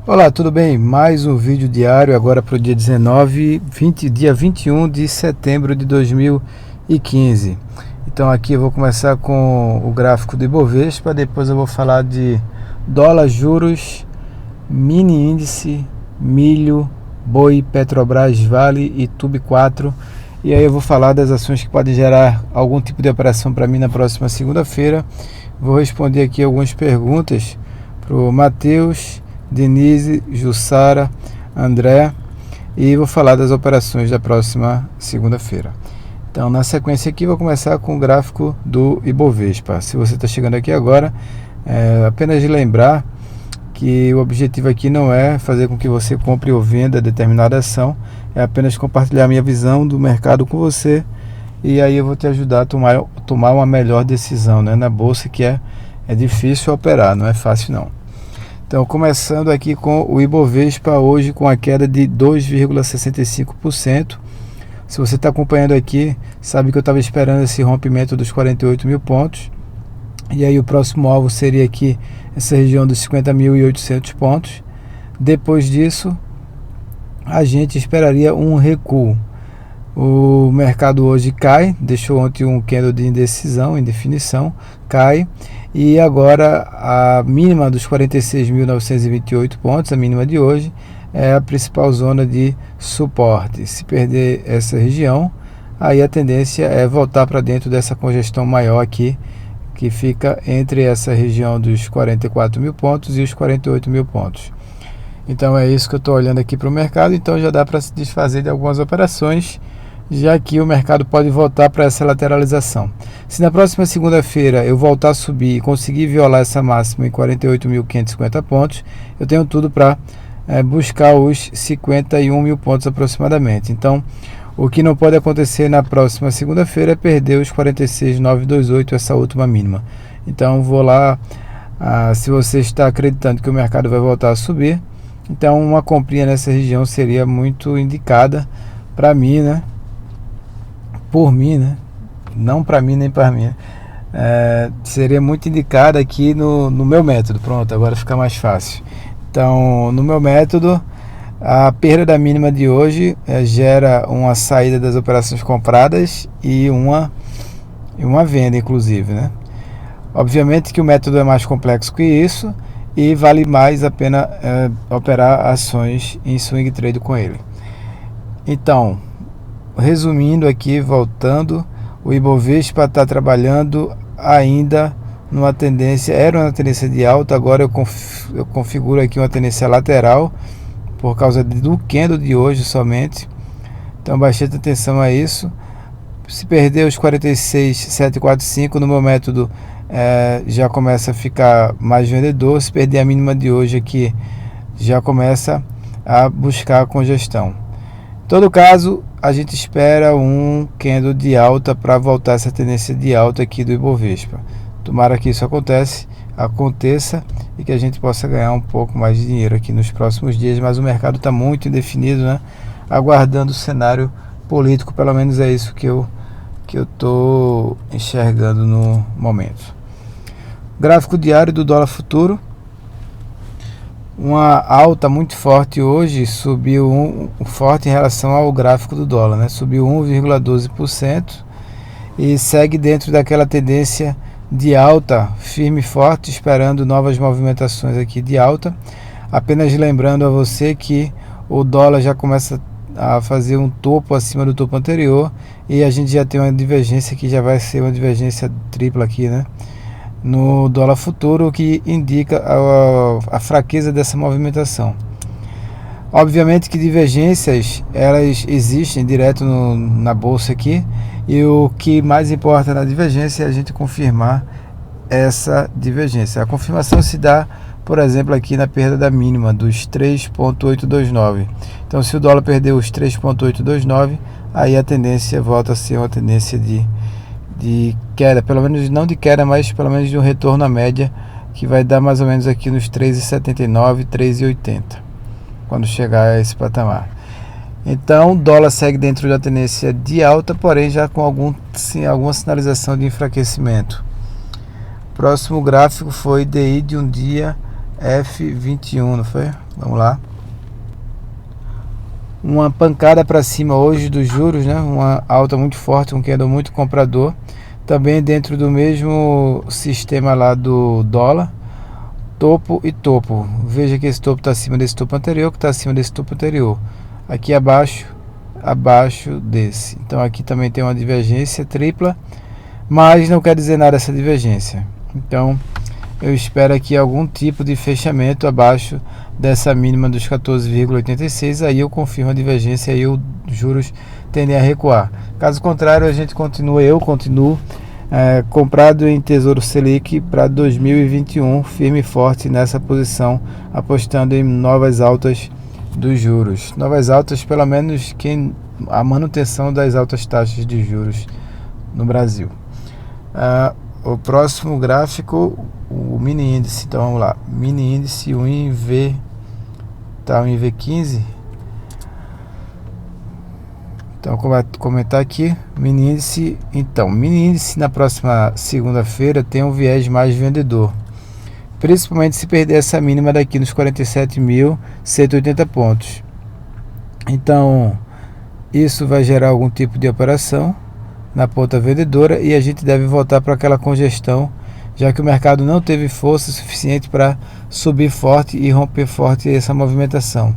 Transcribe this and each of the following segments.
Olá, tudo bem? Mais um vídeo diário agora para o dia dia 21 de setembro de 2015. Então aqui eu vou começar com o gráfico do Ibovespa, depois eu vou falar de dólar, juros, mini índice, milho, boi, Petrobras, Vale e Tube4. E aí eu vou falar das ações que podem gerar algum tipo de operação para mim na próxima segunda-feira. Vou responder aqui algumas perguntas para o Matheus, Denise, Jussara, André, e vou falar das operações da próxima segunda-feira. Então, na sequência aqui, vou começar com o gráfico do Ibovespa. Se você está chegando aqui agora, apenas de lembrar que o objetivo aqui não é fazer com que você compre ou venda determinada ação, é apenas compartilhar minha visão do mercado com você, e aí eu vou te ajudar a tomar uma melhor decisão, né? Na bolsa, que é difícil operar, não é fácil não. Então, começando aqui com o Ibovespa, hoje com a queda de 2,65%. Se você está acompanhando aqui, sabe que eu estava esperando esse rompimento dos 48 mil pontos. E aí o próximo alvo seria aqui essa região dos 50.800 pontos. Depois disso, a gente esperaria um recuo. O mercado hoje cai, deixou ontem um candle de indefinição, cai, e agora a mínima dos 46.928 pontos, a mínima de hoje, é a principal zona de suporte. Se perder essa região, aí a tendência é voltar para dentro dessa congestão maior aqui, que fica entre essa região dos 44 mil pontos e os 48 mil pontos. Então é isso que eu estou olhando aqui para o mercado. Então já dá para se desfazer de algumas operações, já que o mercado pode voltar para essa lateralização. Se na próxima segunda-feira eu voltar a subir e conseguir violar essa máxima em 48.550 pontos, eu tenho tudo para buscar os 51 mil pontos aproximadamente. Então, o que não pode acontecer na próxima segunda-feira é perder os 46.928, essa última mínima. Então, vou lá, se você está acreditando que o mercado vai voltar a subir, então uma comprinha nessa região seria muito indicada para mim, né? Por mim, né? Não para mim nem para mim. Seria muito indicada aqui no meu método. Pronto, agora fica mais fácil. Então, no meu método, a perda da mínima de hoje gera uma saída das operações compradas e uma venda, inclusive, né? Obviamente que o método é mais complexo que isso e vale mais a pena operar ações em swing trade com ele. Então, resumindo aqui, voltando, o Ibovespa está trabalhando ainda numa tendência, era uma tendência de alta, agora eu configuro aqui uma tendência lateral, por causa do candle de hoje somente. Então, bastante atenção a isso. Se perder os 46.745 no meu método, já começa a ficar mais vendedor. Se perder a mínima de hoje aqui, já começa a buscar a congestão. Em todo caso, a gente espera um candle de alta para voltar essa tendência de alta aqui do Ibovespa. Tomara que isso aconteça e que a gente possa ganhar um pouco mais de dinheiro aqui nos próximos dias, mas o mercado está muito indefinido, né? Aguardando o cenário político, pelo menos é isso que eu estou enxergando no momento. Gráfico diário do dólar futuro. Uma alta muito forte hoje, subiu forte em relação ao gráfico do dólar, né? Subiu 1,12% e segue dentro daquela tendência de alta firme e forte, esperando novas movimentações aqui de alta. Apenas lembrando a você que o dólar já começa a fazer um topo acima do topo anterior e a gente já tem uma divergência que já vai ser uma divergência tripla aqui, né? No dólar futuro, o que indica a fraqueza dessa movimentação. Obviamente que divergências, elas existem direto na bolsa aqui, e o que mais importa na divergência é a gente confirmar essa divergência. A confirmação se dá, por exemplo, aqui na perda da mínima dos 3,829. Então, se o dólar perder os 3,829, aí a tendência volta a ser uma tendência de queda, pelo menos não de queda, mas pelo menos de um retorno à média, que vai dar mais ou menos aqui nos 3,79, 3,80, quando chegar a esse patamar. Então, o dólar segue dentro da tendência de alta, porém já com alguma sinalização de enfraquecimento. Próximo gráfico foi DI de um dia F21, não foi? Vamos lá. Uma pancada para cima hoje dos juros, né? Uma alta muito forte, um candle muito comprador. Também dentro do mesmo sistema lá do dólar. Topo e topo. Veja que esse topo está acima desse topo anterior, que está acima desse topo anterior. Aqui abaixo desse. Então aqui também tem uma divergência tripla, mas não quer dizer nada essa divergência. Então eu espero aqui algum tipo de fechamento abaixo dessa mínima dos 14,86. Aí eu confirmo a divergência e os juros tendem a recuar. Caso contrário, eu continuo comprado em Tesouro Selic para 2021, firme e forte nessa posição, apostando em novas altas dos juros. Novas altas, pelo menos a manutenção das altas taxas de juros no Brasil. O próximo gráfico, o mini índice. Então vamos lá, mini índice, o INV, tá, o INV15. Então, como vai comentar aqui, mini índice. Então, mini índice na próxima segunda-feira tem um viés mais vendedor, principalmente se perder essa mínima daqui nos 47.180 pontos. Então, isso vai gerar algum tipo de operação na ponta vendedora e a gente deve voltar para aquela congestão, já que o mercado não teve força suficiente para subir forte e romper forte essa movimentação.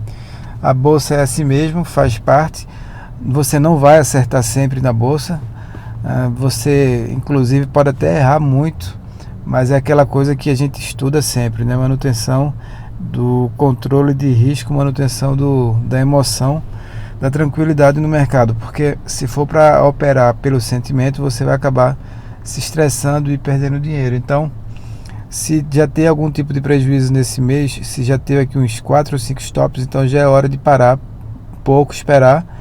A bolsa é assim mesmo, faz parte. Você não vai acertar sempre na bolsa, você inclusive pode até errar muito, mas é aquela coisa que a gente estuda sempre, né? Manutenção do controle de risco, manutenção da emoção, da tranquilidade no mercado, porque se for para operar pelo sentimento, você vai acabar se estressando e perdendo dinheiro. Então, se já tem algum tipo de prejuízo nesse mês, se já teve aqui uns 4 ou 5 stops, então já é hora de parar um pouco, esperar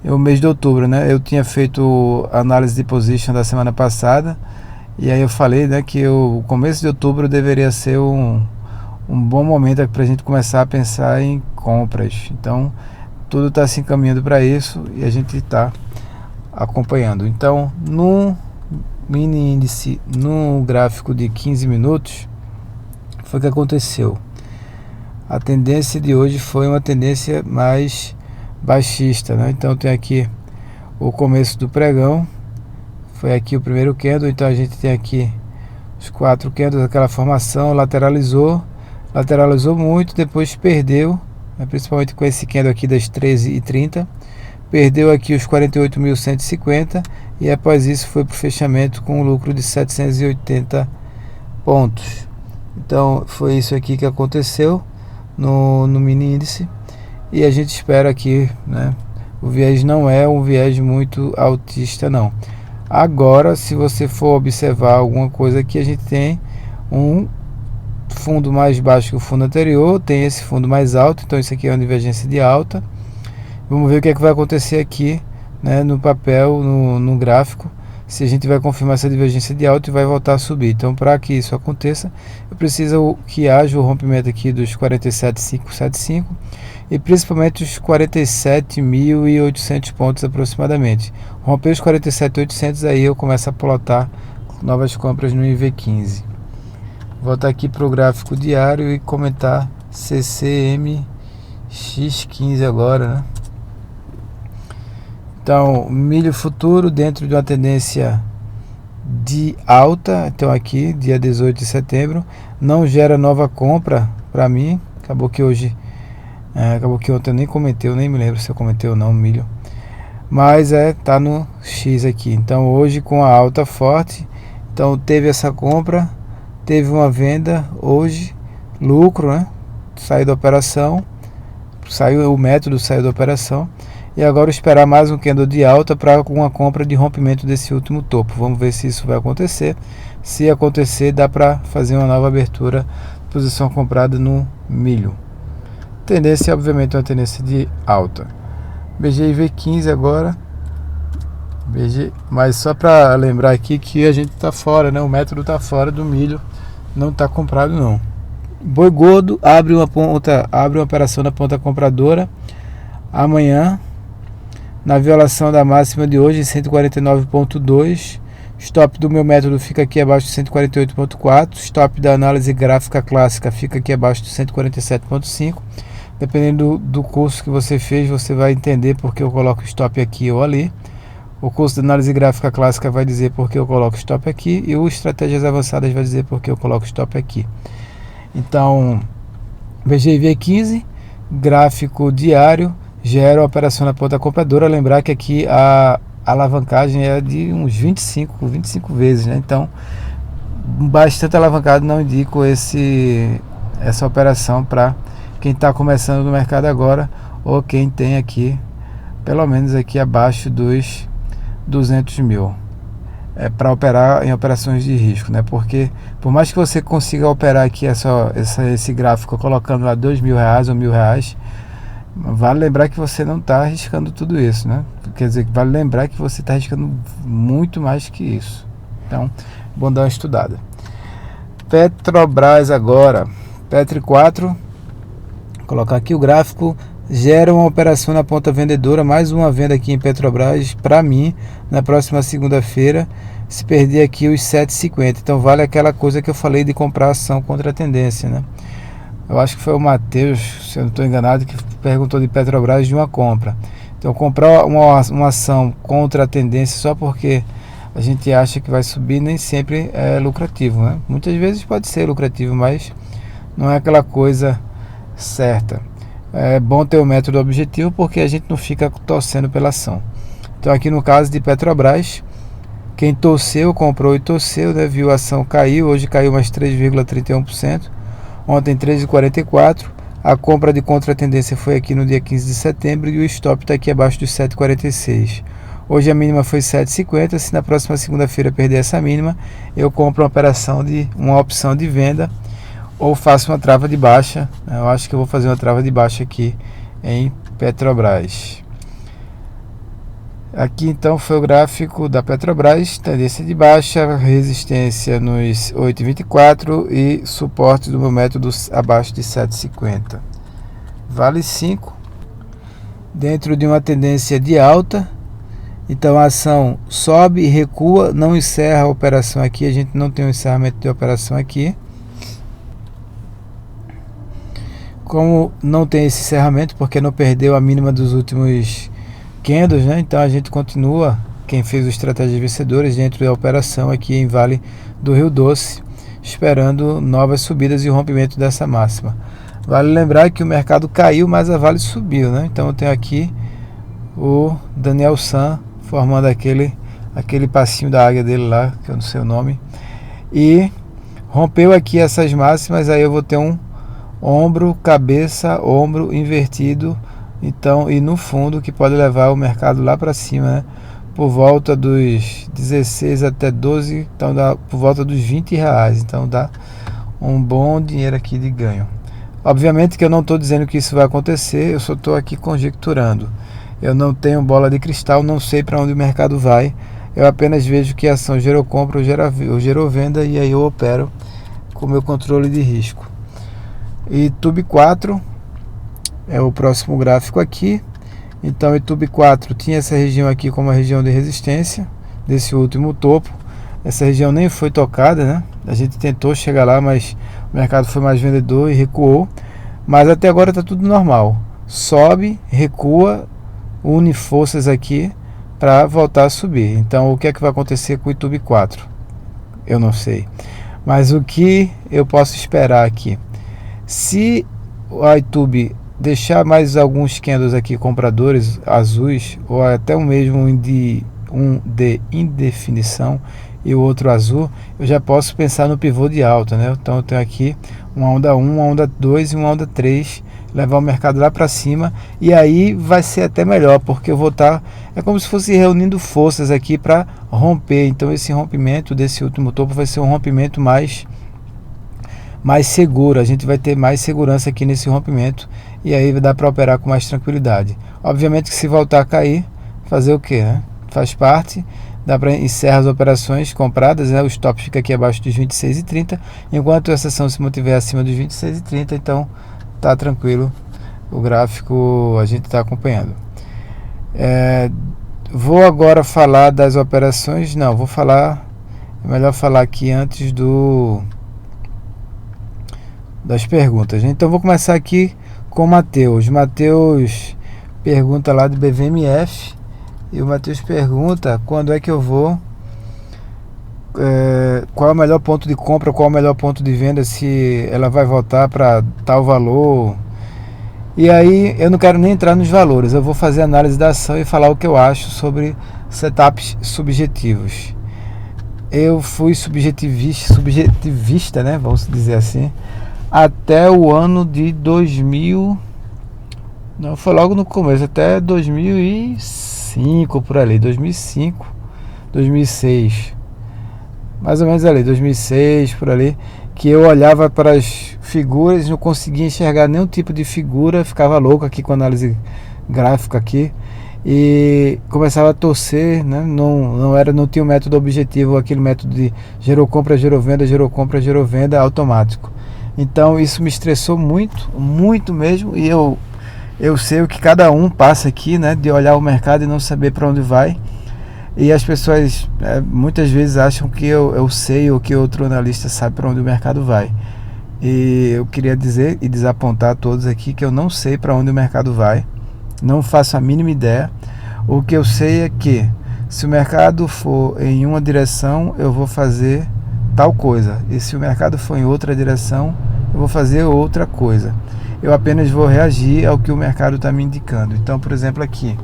o mês de outubro, né? Eu tinha feito análise de position da semana passada e aí eu falei, né, que o começo de outubro deveria ser um bom momento para a gente começar a pensar em compras. Então tudo está se encaminhando para isso e a gente está acompanhando. Então, no mini índice, no gráfico de 15 minutos, foi o que aconteceu. A tendência de hoje foi uma tendência mais baixista, né? Então tem aqui o começo do pregão, foi aqui o primeiro candle, então a gente tem aqui os 4 candles, aquela formação, lateralizou muito, depois perdeu, né? Principalmente com esse candle aqui das 13h30, perdeu aqui os 48.150 e após isso foi para o fechamento com um lucro de 780 pontos. Então foi isso aqui que aconteceu no mini índice. E a gente espera aqui, né? O viés não é um viés muito altista, não. Agora, se você for observar alguma coisa aqui, a gente tem um fundo mais baixo que o fundo anterior, tem esse fundo mais alto, então isso aqui é uma divergência de alta. Vamos ver o que é que vai acontecer aqui, né, no papel, no gráfico, se a gente vai confirmar essa divergência de alta e vai voltar a subir. Então, para que isso aconteça, eu preciso que haja o rompimento aqui dos 47.575 e principalmente os 47.800 pontos aproximadamente. Romper os 47.800, aí eu começo a plotar novas compras no IV15. Voltar aqui para o gráfico diário e comentar CCMX15 agora, né? Então, milho futuro dentro de uma tendência de alta. Então aqui, dia 18 de setembro, não gera nova compra para mim. Acabou que ontem eu nem comentei, eu nem me lembro se eu comentei ou não milho. Mas tá no X aqui. Então hoje com a alta forte, então teve essa compra, teve uma venda hoje, lucro, né? Saiu da operação, o método saiu da operação. E agora esperar mais um candle de alta para uma compra de rompimento desse último topo. Vamos ver se isso vai acontecer. Se acontecer, dá para fazer uma nova abertura, posição comprada no milho. Tendência, obviamente, é uma tendência de alta. BGIV15 agora. Mas só para lembrar aqui que a gente está fora, né? O método está fora do milho, não está comprado não. Boi gordo abre uma operação na ponta compradora amanhã, na violação da máxima de hoje, 149,2, Stop do meu método fica aqui abaixo de 148.4. Stop da análise gráfica clássica fica aqui abaixo de 147.5. Dependendo do curso que você fez, você vai entender porque eu coloco stop aqui ou ali. O curso de análise gráfica clássica vai dizer porque eu coloco stop aqui. E o estratégias avançadas vai dizer porque eu coloco stop aqui. Então, VGV15, gráfico diário, gera a operação na ponta compradora. Lembrar que aqui a alavancagem é de uns 25 vezes, né? Então, bastante alavancado, não indico essa operação para quem está começando no mercado agora ou quem tem aqui, pelo menos aqui abaixo dos 200 mil. É para operar em operações de risco, né? Porque por mais que você consiga operar aqui esse gráfico colocando lá R$2.000 ou R$1.000, vale lembrar que você não está arriscando tudo isso, né? Quer dizer, vale lembrar que você está arriscando muito mais que isso. Então, bom dar uma estudada. Petrobras agora, Petri 4, colocar aqui o gráfico, gera uma operação na ponta vendedora, mais uma venda aqui em Petrobras, para mim, na próxima segunda-feira, se perder aqui os 7,50. Então vale aquela coisa que eu falei de comprar ação contra a tendência, né? Eu acho que foi o Matheus, se eu não estou enganado, que perguntou de Petrobras de uma compra. Então comprar uma ação contra a tendência só porque a gente acha que vai subir nem sempre é lucrativo, né? Muitas vezes pode ser lucrativo, mas não é aquela coisa certa. É bom ter o método objetivo porque a gente não fica torcendo pela ação. Então aqui no caso de Petrobras, quem torceu, comprou e torceu, né? Viu a ação cair, hoje caiu mais 3,31%, ontem 3,44%, a compra de contra-tendência foi aqui no dia 15 de setembro e o stop está aqui abaixo dos 7,46. Hoje a mínima foi 7,50, se na próxima segunda-feira perder essa mínima, eu compro uma opção de venda ou faço uma trava de baixa. Eu acho que eu vou fazer uma trava de baixa aqui em Petrobras. Aqui então foi o gráfico da Petrobras, tendência de baixa, resistência nos 8,24 e suporte do meu método abaixo de 7,50. Vale 5, dentro de uma tendência de alta, então a ação sobe e recua, não encerra a operação aqui, a gente não tem um encerramento de operação aqui. Como não tem esse encerramento, porque não perdeu a mínima dos últimos candles, né? Então a gente continua, quem fez o estratégias vencedoras dentro da operação aqui em Vale do Rio Doce, esperando novas subidas e rompimento dessa máxima. Vale lembrar que o mercado caiu, mas a Vale subiu, né? Então eu tenho aqui o Daniel San formando aquele passinho da águia dele lá, que eu não sei o nome, e rompeu aqui essas máximas. Aí eu vou ter um ombro, cabeça, ombro invertido, então, e no fundo, que pode levar o mercado lá para cima, né? Por volta dos 16 até 12, então dá por volta dos R$20, então dá um bom dinheiro aqui de ganho. Obviamente que eu não estou dizendo que isso vai acontecer, eu só estou aqui conjecturando. Eu não tenho bola de cristal, não sei para onde o mercado vai, eu apenas vejo que a ação gerou compra ou gerou venda, e aí eu opero com o meu controle de risco. E Tube 4 é o próximo gráfico aqui. Então, YouTube 4 tinha essa região aqui como a região de resistência desse último topo. Essa região nem foi tocada, né? A gente tentou chegar lá, mas o mercado foi mais vendedor e recuou. Mas até agora está tudo normal. Sobe, recua, une forças aqui para voltar a subir. Então, o que é que vai acontecer com o YouTube 4? Eu não sei. Mas o que eu posso esperar aqui? Se o YouTube deixar mais alguns candles aqui compradores azuis, ou até o mesmo um de indefinição e o outro azul, eu já posso pensar no pivô de alta, né? Então eu tenho aqui uma onda 1, uma onda 2 e uma onda 3, levar o mercado lá para cima, e aí vai ser até melhor, porque eu vou estar, é como se fosse reunindo forças aqui para romper. Então esse rompimento desse último topo vai ser um rompimento mais seguro, a gente vai ter mais segurança aqui nesse rompimento, e aí vai dar para operar com mais tranquilidade. Obviamente que se voltar a cair, fazer o que, né? Faz parte, dá para encerrar as operações compradas, né? O stop fica aqui abaixo dos 26,30, enquanto essa ação se mantiver acima dos 26,30, então tá tranquilo, o gráfico a gente está acompanhando. Vou agora falar das operações, vou falar É melhor falar aqui antes das perguntas. Então vou começar aqui com o Matheus. Matheus pergunta lá do BVMF. E o Matheus pergunta quando é que eu vou, qual é o melhor ponto de compra, qual é o melhor ponto de venda, se ela vai voltar para tal valor. E aí eu não quero nem entrar nos valores, eu vou fazer análise da ação e falar o que eu acho sobre setups subjetivos. Eu fui subjetivista, né, vamos dizer assim, até o ano de 2000, não, foi logo no começo, até 2005 por ali, 2005, 2006, mais ou menos ali, 2006 por ali, que eu olhava para as figuras, não conseguia enxergar nenhum tipo de figura, ficava louco aqui com a análise gráfica aqui e começava a torcer, né? Não tinha um método objetivo, aquele método de gerou compra, gerou venda automático. Então isso me estressou muito, muito mesmo, e eu sei o que cada um passa aqui, né, de olhar o mercado e não saber para onde vai. E as pessoas muitas vezes acham que eu sei ou que outro analista sabe para onde o mercado vai. E eu queria dizer e desapontar a todos aqui que eu não sei para onde o mercado vai, não faço a mínima ideia. O que eu sei é que se o mercado for em uma direção, eu vou fazer tal coisa, e se o mercado for em outra direção, eu vou fazer outra coisa. Eu apenas vou reagir ao que o mercado está me indicando. Então, por exemplo, aqui,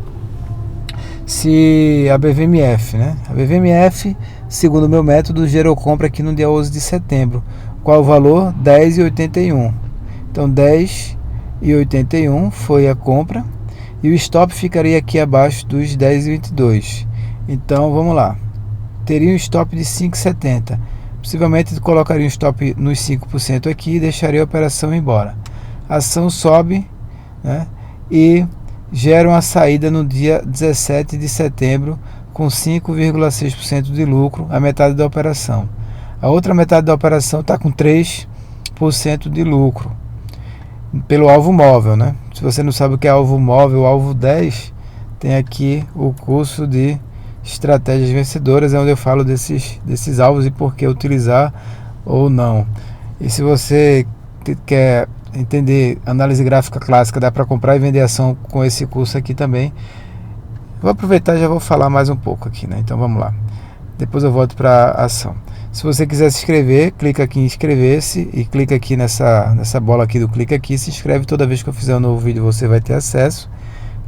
se a BVMF, né? A BVMF, segundo o meu método, gerou compra aqui no dia 11 de setembro. Qual o valor? 10,81. Então 10,81 foi a compra e o stop ficaria aqui abaixo dos 10,22. Então vamos lá. Teria um stop de 5,70. Possivelmente colocaria um stop nos 5% aqui e deixaria a operação embora. A ação sobe, né, e gera uma saída no dia 17 de setembro com 5,6% de lucro, a metade da operação. A outra metade da operação está com 3% de lucro pelo alvo móvel, né? Se você não sabe o que é alvo móvel, alvo 10, tem aqui o curso de estratégias vencedoras, é onde eu falo desses alvos e por que utilizar ou não. E se você quer entender análise gráfica clássica, dá para comprar e vender ação com esse curso aqui também. Vou aproveitar e já vou falar mais um pouco aqui, né? Então vamos lá. Depois eu volto para a ação. Se você quiser se inscrever, clica aqui em inscrever-se e clica aqui nessa bola aqui do clica aqui, se inscreve. Toda vez que eu fizer um novo vídeo você vai ter acesso.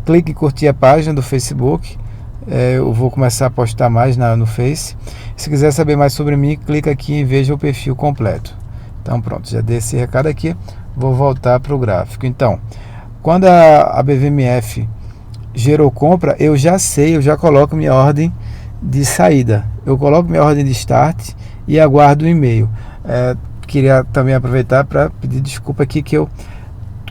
Clique em curtir a página do Facebook. Eu vou começar a postar mais no Face. Se quiser saber mais sobre mim, clica aqui e veja o perfil completo. Então pronto, já dei esse recado aqui. Vou voltar para o gráfico. Então, quando a BVMF gerou compra, eu já coloco minha ordem de saída. Eu coloco minha ordem de start e aguardo o e-mail. Queria também aproveitar para pedir desculpa aqui que eu,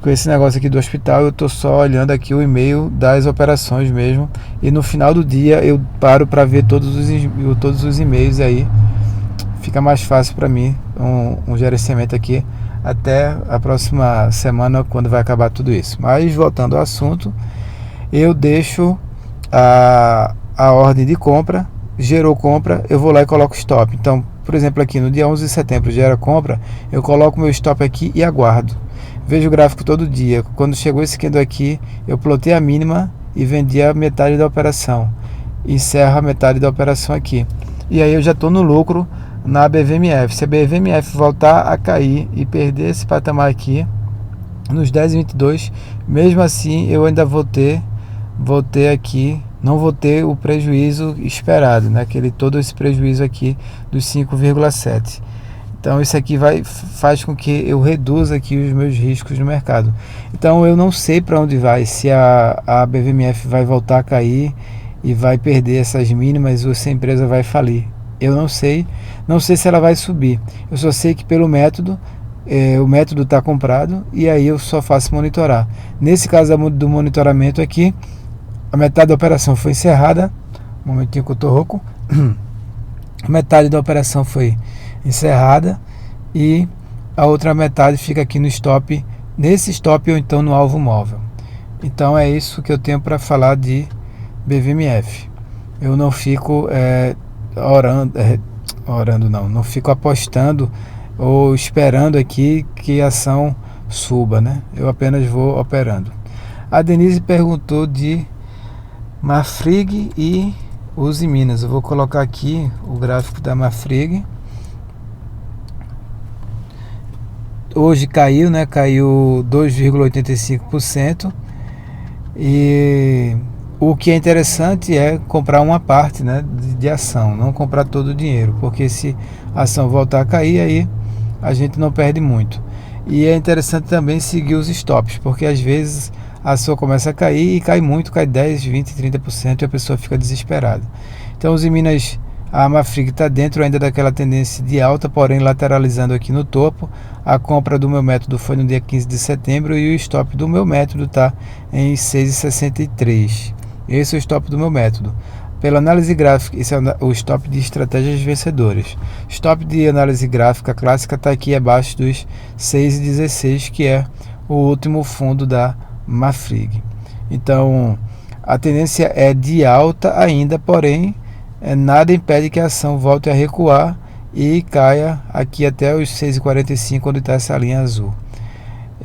com esse negócio aqui do hospital, eu estou só olhando aqui o e-mail das operações mesmo, e no final do dia eu paro para ver todos os e-mails, e aí fica mais fácil para mim um gerenciamento aqui até a próxima semana, quando vai acabar tudo isso. Mas voltando ao assunto, eu deixo a ordem de compra, gerou compra, eu vou lá e coloco stop. Então, por exemplo, aqui no dia 11 de setembro gera compra, eu coloco meu stop aqui e aguardo. Vejo o gráfico todo dia. Quando chegou esse candle aqui, eu plotei a mínima e vendi a metade da operação. Encerro a metade da operação aqui. E aí eu já estou no lucro na BVMF. Se a BVMF voltar a cair e perder esse patamar aqui, nos 10,22, mesmo assim eu ainda vou ter aqui, não vou ter o prejuízo esperado, né? Todo esse prejuízo aqui dos 5,7. Então isso aqui faz com que eu reduza aqui os meus riscos no mercado. Então eu não sei para onde vai, se a BVMF vai voltar a cair e vai perder essas mínimas ou se a empresa vai falir. Eu não sei se ela vai subir. Eu só sei que pelo método, o método está comprado e aí eu só faço monitorar. Nesse caso do monitoramento aqui, a metade da operação foi encerrada. Um momentinho que eu tô rouco. A metade da operação foi encerrada e a outra metade fica aqui no stop, nesse stop ou então no alvo móvel. Então é isso que eu tenho para falar de BVMF. Eu não fico orando não fico apostando ou esperando aqui que a ação suba, né? Eu apenas vou operando. A Denise perguntou de Marfrig e Uzi Minas. Eu vou colocar aqui o gráfico da Marfrig. Hoje caiu, né? Caiu 2,85%. E o que é interessante é comprar uma parte, né, de ação, não comprar todo o dinheiro, porque se a ação voltar a cair, aí a gente não perde muito. E é interessante também seguir os stops, porque às vezes a ação começa a cair e cai muito, cai 10, 20, 30% e a pessoa fica desesperada. Então os Minas, a Marfrig está dentro ainda daquela tendência de alta, porém lateralizando aqui no topo. A compra do meu método foi no dia 15 de setembro e o stop do meu método está em 6,63. Esse é o stop do meu método. Pela análise gráfica, esse é o stop de estratégias vencedoras. Stop de análise gráfica clássica está aqui abaixo dos 6,16, que é o último fundo da Marfrig. Então, a tendência é de alta ainda, porém, nada impede que a ação volte a recuar e caia aqui até os 6,45, onde está essa linha azul.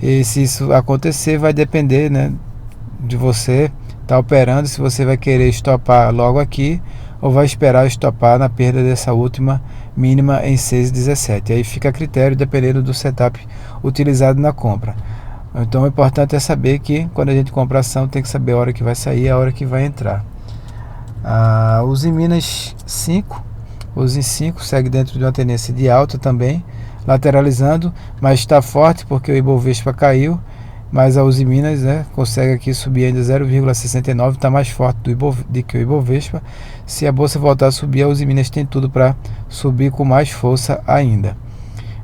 E se isso acontecer, vai depender, né, de você estar operando, se você vai querer estopar logo aqui ou vai esperar estopar na perda dessa última mínima em 6,17. Aí fica a critério dependendo do setup utilizado na compra. Então o importante é saber que quando a gente compra ação tem que saber a hora que vai sair e a hora que vai entrar. Uzi Minas 5, Uzi 5 segue dentro de uma tendência de alta também, lateralizando, mas está forte porque o Ibovespa caiu, mas a Uzi Minas, né, consegue aqui subir ainda 0,69, está mais forte do que o Ibovespa. Se a bolsa voltar a subir, a Uzi Minas tem tudo para subir com mais força ainda.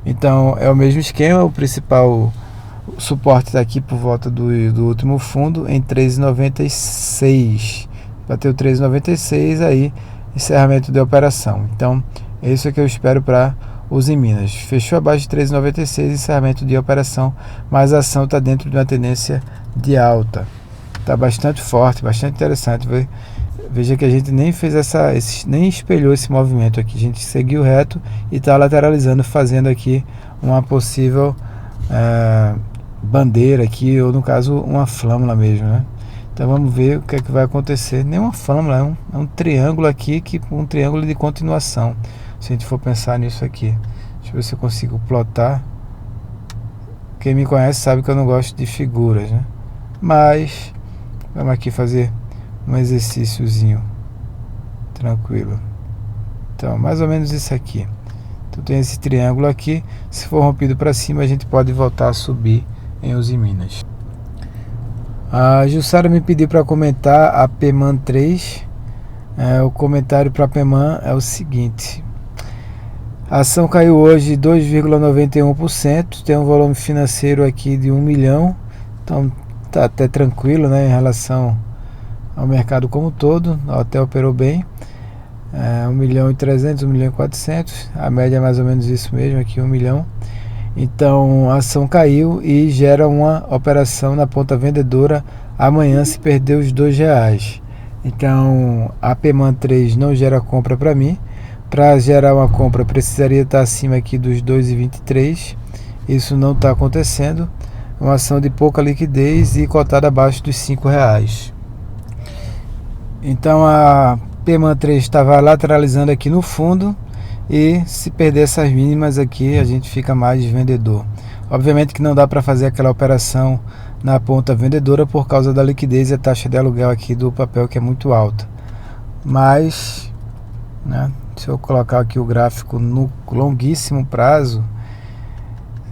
Então é o mesmo esquema, o principal suporte está aqui por volta do último fundo em 13,96. Bateu 3,96, aí encerramento de operação. Então é isso que eu espero para Uzi Minas. Fechou abaixo de 3,96, encerramento de operação, mas a ação está dentro de uma tendência de alta. Está bastante forte, bastante interessante. Veja que a gente nem fez nem espelhou esse movimento aqui. A gente seguiu reto e está lateralizando, fazendo aqui uma possível bandeira aqui, ou no caso uma flâmula mesmo, né? Então vamos ver o que é que vai acontecer. Nem uma flâmula, é um triângulo aqui, um triângulo de continuação. Se a gente for pensar nisso aqui, deixa eu ver se eu consigo plotar. Quem me conhece sabe que eu não gosto de figuras, né? Mas vamos aqui fazer um exercíciozinho tranquilo. Então mais ou menos isso aqui. Então tem esse triângulo aqui. Se for rompido para cima, a gente pode voltar a subir em Uzi Minas. A Jussara me pediu para comentar a PEMAN 3. O comentário para a PEMAN é o seguinte: a ação caiu hoje 2,91%, tem um volume financeiro aqui de 1 milhão, então está até tranquilo, né, em relação ao mercado como um todo, até operou bem. 1.300.000, 1.400.000, a média é mais ou menos isso mesmo, aqui 1 milhão. Então a ação caiu e gera uma operação na ponta vendedora amanhã se perder os R$2. Então a PEMAN 3 não gera compra para mim. Para gerar uma compra precisaria estar acima aqui dos 2,23. Isso não está acontecendo. Uma ação de pouca liquidez e cotada abaixo dos R$5. Então a PEMAN 3 estava lateralizando aqui no fundo. E se perder essas mínimas aqui, a gente fica mais vendedor. Obviamente que não dá para fazer aquela operação na ponta vendedora por causa da liquidez e a taxa de aluguel aqui do papel, que é muito alta. Mas, né, se eu colocar aqui o gráfico no longuíssimo prazo,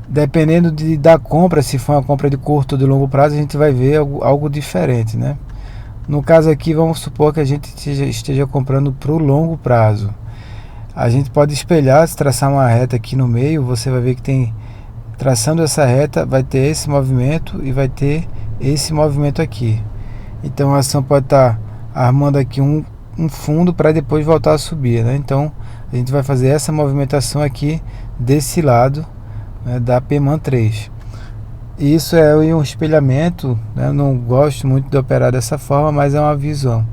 dependendo da compra, se for uma compra de curto ou de longo prazo, a gente vai ver algo diferente, né? No caso aqui, vamos supor que a gente esteja comprando para o longo prazo. A gente pode espelhar, se traçar uma reta aqui no meio, você vai ver que tem, traçando essa reta, vai ter esse movimento e vai ter esse movimento aqui. Então a ação pode estar armando aqui um fundo para depois voltar a subir, né? Então a gente vai fazer essa movimentação aqui desse lado, né, da PEMAN 3. Isso é um espelhamento, né? Eu não gosto muito de operar dessa forma, mas é uma visão.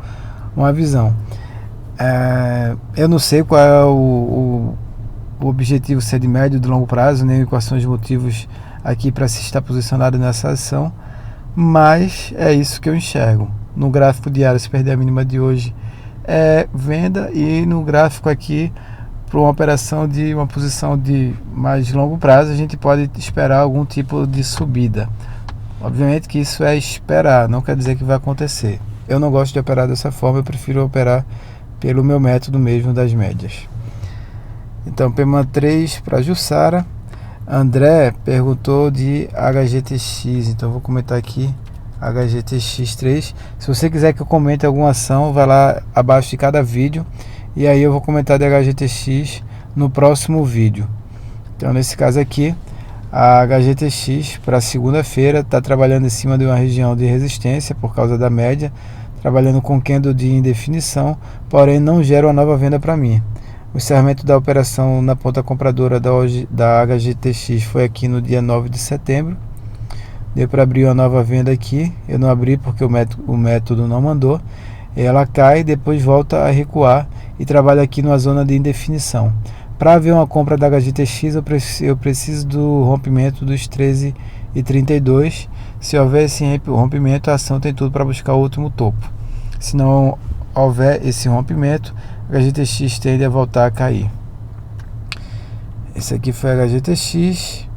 Eu não sei qual é o objetivo ser de médio e de longo prazo, nem equações de motivos aqui para se estar posicionado nessa ação, mas é isso que eu enxergo. No gráfico diário, se perder a mínima de hoje, é venda, e no gráfico aqui, para uma operação de uma posição de mais longo prazo, a gente pode esperar algum tipo de subida. Obviamente que isso é esperar, não quer dizer que vai acontecer. Eu não gosto de operar dessa forma, eu prefiro operar pelo meu método mesmo das médias. Então, PEMAN 3 para Jussara. André perguntou de HGTX, então vou comentar aqui HGTX3. Se você quiser que eu comente alguma ação, vai lá abaixo de cada vídeo, e aí eu vou comentar de HGTX no próximo vídeo. Então, nesse caso aqui, a HGTX para segunda-feira está trabalhando em cima de uma região de resistência por causa da média, trabalhando com candle de indefinição, porém não gera uma nova venda para mim. O encerramento da operação na ponta compradora da HGTX foi aqui no dia 9 de setembro. Deu para abrir uma nova venda aqui. Eu não abri porque o método não mandou. Ela cai, depois volta a recuar e trabalha aqui numa zona de indefinição. Para ver uma compra da HGTX, eu preciso do rompimento dos 13,32. Se houver esse rompimento, a ação tem tudo para buscar o último topo. Se não houver esse rompimento, a HGTX tende a voltar a cair. Esse aqui foi a HGTX.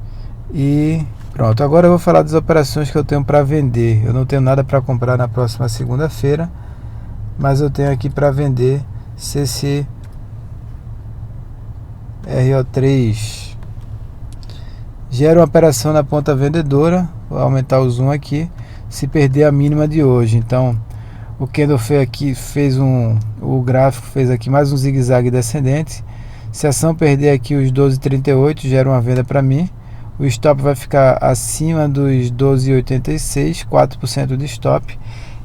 E pronto, agora eu vou falar das operações que eu tenho para vender. Eu não tenho nada para comprar na próxima segunda-feira, mas eu tenho aqui para vender CCRO3. Gera uma operação na ponta vendedora. Vou aumentar o zoom aqui. Se perder a mínima de hoje, então o candle o gráfico fez aqui mais um zigue-zague descendente. Se a ação perder aqui os 12,38, gera uma venda para mim. O stop vai ficar acima dos 12,86, 4% de stop.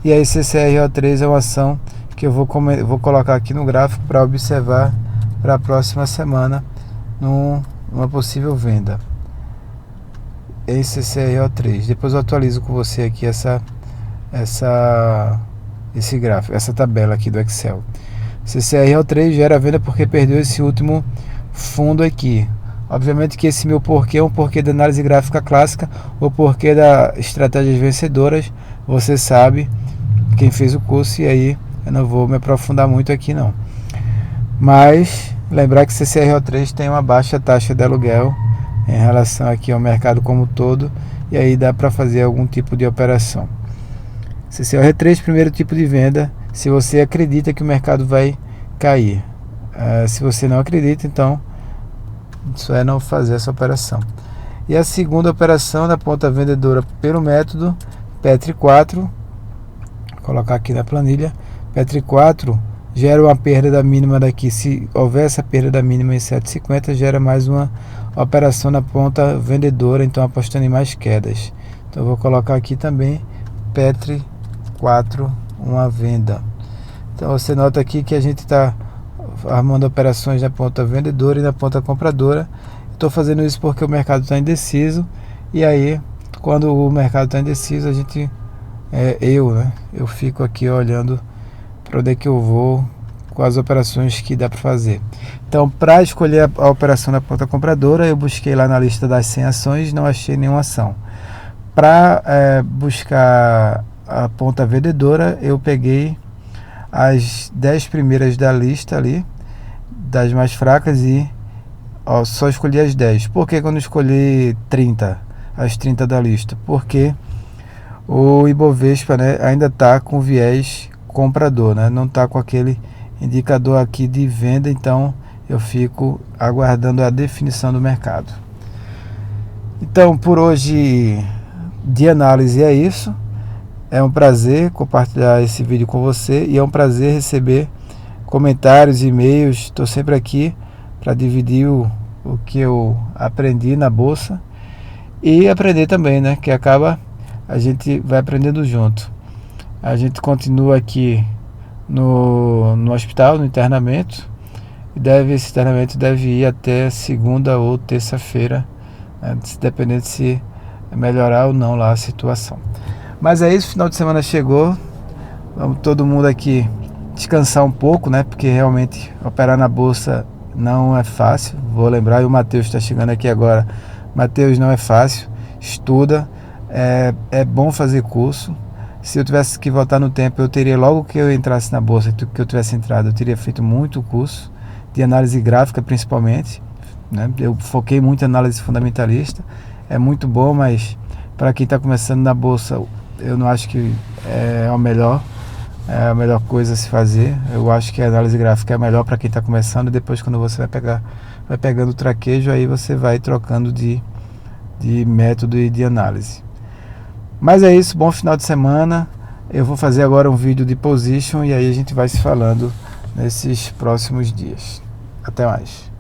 E aí CCRO3 é uma ação que eu vou colocar aqui no gráfico para observar para a próxima semana numa possível venda. Esse CCRO3. Depois eu atualizo com você aqui esse gráfico, essa tabela aqui do Excel. CCRO3 gera venda porque perdeu esse último fundo aqui. Obviamente que esse meu porquê é um porquê da análise gráfica clássica, o porquê da estratégias vencedoras. Você sabe, quem fez o curso, e aí eu não vou me aprofundar muito aqui não. Mas lembrar que CCRO3 tem uma baixa taxa de aluguel em relação aqui ao mercado como um todo, e aí dá para fazer algum tipo de operação. CCRO3, primeiro tipo de venda, se você acredita que o mercado vai cair. Se você não acredita, então isso é não fazer essa operação. E a segunda operação na ponta vendedora pelo método Petri 4, vou colocar aqui na planilha. Petri 4 gera uma perda da mínima daqui. Se houver essa perda da mínima em 7,50, gera mais uma operação na ponta vendedora, então apostando em mais quedas. Então eu vou colocar aqui também Petri 4, uma venda. Então você nota aqui que a gente está armando operações na ponta vendedora e na ponta compradora. Estou fazendo isso porque o mercado está indeciso, e aí quando o mercado está indeciso, a gente eu fico aqui olhando para onde é que eu vou com as operações que dá para fazer. Então, para escolher a operação na ponta compradora, eu busquei lá na lista das 100 ações, não achei nenhuma ação. Para buscar a ponta vendedora, eu peguei as 10 primeiras da lista ali, das mais fracas, e só escolhi as 10. Por que quando escolhi 30, as 30 da lista? Porque o Ibovespa, ainda está com viés comprador, não está com aquele indicador aqui de venda, então eu fico aguardando a definição do mercado. Então, por hoje de análise é isso. É um prazer compartilhar esse vídeo com você, e é um prazer receber comentários, e-mails. Estou sempre aqui para dividir o que eu aprendi na bolsa e aprender também, que a gente vai aprendendo junto. A gente continua aqui no hospital, no internamento, e esse internamento deve ir até segunda ou terça-feira, dependendo se melhorar ou não lá a situação. Mas é isso, final de semana chegou, vamos todo mundo aqui descansar um pouco, porque realmente operar na bolsa não é fácil, vou lembrar, e o Matheus está chegando aqui agora. Matheus, não é fácil, estuda, é bom fazer curso. Se eu tivesse que voltar no tempo, eu teria, logo que eu entrasse na bolsa, que eu tivesse entrado, eu teria feito muito curso, de análise gráfica principalmente, né? Eu foquei muito em análise fundamentalista, é muito bom, mas para quem está começando na bolsa, eu não acho que é a melhor coisa a se fazer. Eu acho que a análise gráfica é a melhor para quem está começando, e depois, quando você vai pegando o traquejo, aí você vai trocando de método e de análise. Mas é isso, bom final de semana. Eu vou fazer agora um vídeo de position e aí a gente vai se falando nesses próximos dias. Até mais.